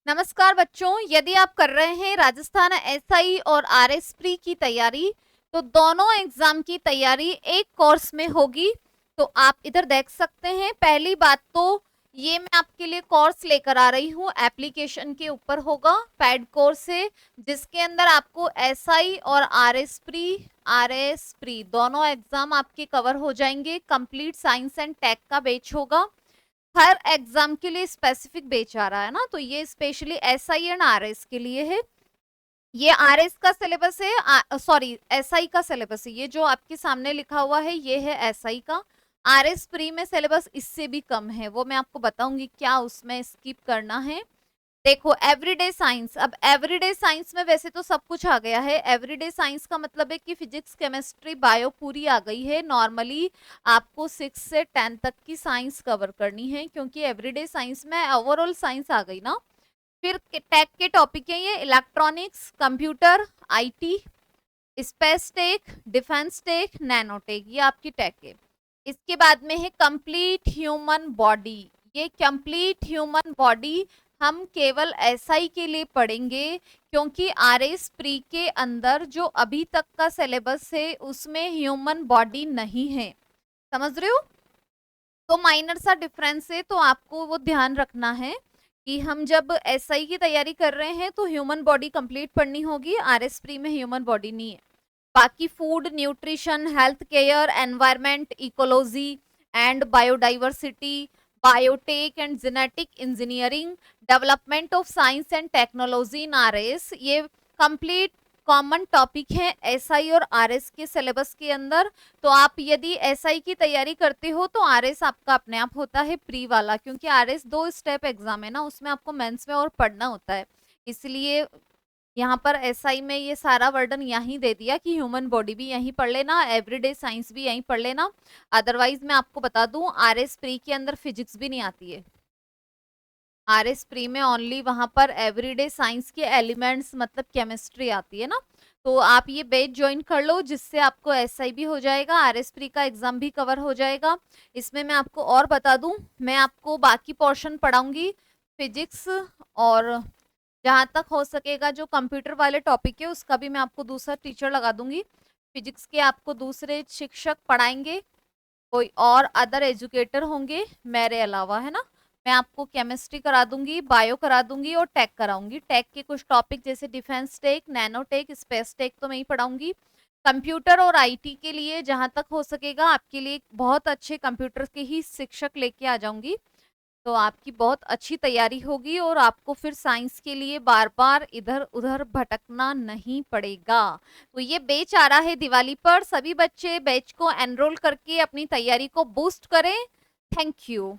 नमस्कार बच्चों, यदि आप कर रहे हैं राजस्थान एसआई और आरएस प्री की तैयारी, तो दोनों एग्जाम की तैयारी एक कोर्स में होगी। तो आप इधर देख सकते हैं। पहली बात तो ये मैं आपके लिए कोर्स लेकर आ रही हूँ, एप्लीकेशन के ऊपर होगा, पैड कोर्स है, जिसके अंदर आपको एसआई और आरएस प्री दोनों एग्जाम आपके कवर हो जाएंगे। कंप्लीट साइंस एंड टेक का बैच होगा। हर एग्जाम के लिए स्पेसिफिक बैच आ रहा है ना, तो ये स्पेशली एसआई एंड आरएस के लिए है। ये आरएस का सिलेबस है, सॉरी एसआई का सिलेबस है। ये जो आपके सामने लिखा हुआ है ये है एसआई का। आरएस प्री में सिलेबस इससे भी कम है, वो मैं आपको बताऊंगी क्या उसमें स्किप करना है। देखो एवरीडे साइंस, अब एवरीडे साइंस में वैसे तो सब कुछ आ गया है। एवरीडे साइंस का मतलब है कि फिजिक्स केमिस्ट्री बायो पूरी आ गई है। नॉर्मली आपको 6 से 10 तक की साइंस कवर करनी है, क्योंकि एवरीडे साइंस में ओवरऑल साइंस आ गई ना। फिर टेक के टॉपिक है ये electronics, computer, IT, space tech, defence tech, nanotech, ये आपकी टेक है। इसके बाद में है कंप्लीट ह्यूमन बॉडी। ये कंप्लीट ह्यूमन बॉडी हम केवल एसआई के लिए पढ़ेंगे, क्योंकि आरएस प्री के अंदर जो अभी तक का सिलेबस है उसमें ह्यूमन बॉडी नहीं है। समझ रहे हो? तो माइनर सा डिफरेंस है, तो आपको वो ध्यान रखना है कि हम जब एसआई की तैयारी कर रहे हैं तो ह्यूमन बॉडी कंप्लीट पढ़नी होगी। आरएस प्री में ह्यूमन बॉडी नहीं है। बाकी food, nutrition, health care, environment, ecology and biodiversity, biotech and genetic engineering, development of science and technology in RS, ये कंप्लीट कॉमन टॉपिक है एसआई और आरएस के सिलेबस के अंदर। तो आप यदि एसआई की तैयारी करते हो तो आरएस आपका अपने आप होता है प्री वाला, क्योंकि आरएस 2 स्टेप एग्जाम है ना, उसमें आपको मेंस में और पढ़ना होता है। इसलिए यहाँ पर एसआई में ये सारा वर्डन यहीं दे दिया कि ह्यूमन बॉडी भी यहीं पढ़ लेना, एवरीडे साइंस भी यहीं पढ़ लेना। अदरवाइज मैं आपको बता दूं आरएस प्री के अंदर फिजिक्स भी नहीं आती है। आरएस प्री में ओनली वहां पर एवरीडे साइंस के एलिमेंट्स मतलब केमिस्ट्री आती है ना। तो आप ये बैच ज्वाइन कर लो, जिससे आपको एसआई भी हो जाएगा, आरएस प्री का एग्जाम भी कवर हो जाएगा। इसमें मैं आपको और बता दूं, मैं आपको बाकी पोर्शन पढ़ाऊंगी फिजिक्स, और जहां तक हो सकेगा जो कंप्यूटर वाले टॉपिक है उसका भी मैं आपको दूसरा टीचर लगा दूंगी। फिजिक्स के आपको दूसरे शिक्षक पढ़ाएंगे, कोई और अदर एजुकेटर होंगे मेरे अलावा, है ना। मैं आपको केमिस्ट्री करा दूंगी, बायो करा दूंगी और टेक कराऊंगी। टेक के कुछ टॉपिक जैसे defence tech, nano tech, space tech तो मैं ही पढ़ाऊंगी। कंप्यूटर और आईटी के लिए जहां तक हो सकेगा आपके लिए बहुत अच्छे कंप्यूटर के ही शिक्षक लेके आ जाऊंगी। तो आपकी बहुत अच्छी तैयारी होगी और आपको फिर साइंस के लिए बार बार इधर उधर भटकना नहीं पड़ेगा। तो ये बैच आ रहा है दिवाली पर, सभी बच्चे बैच को एनरोल करके अपनी तैयारी को बूस्ट करें। Thank you.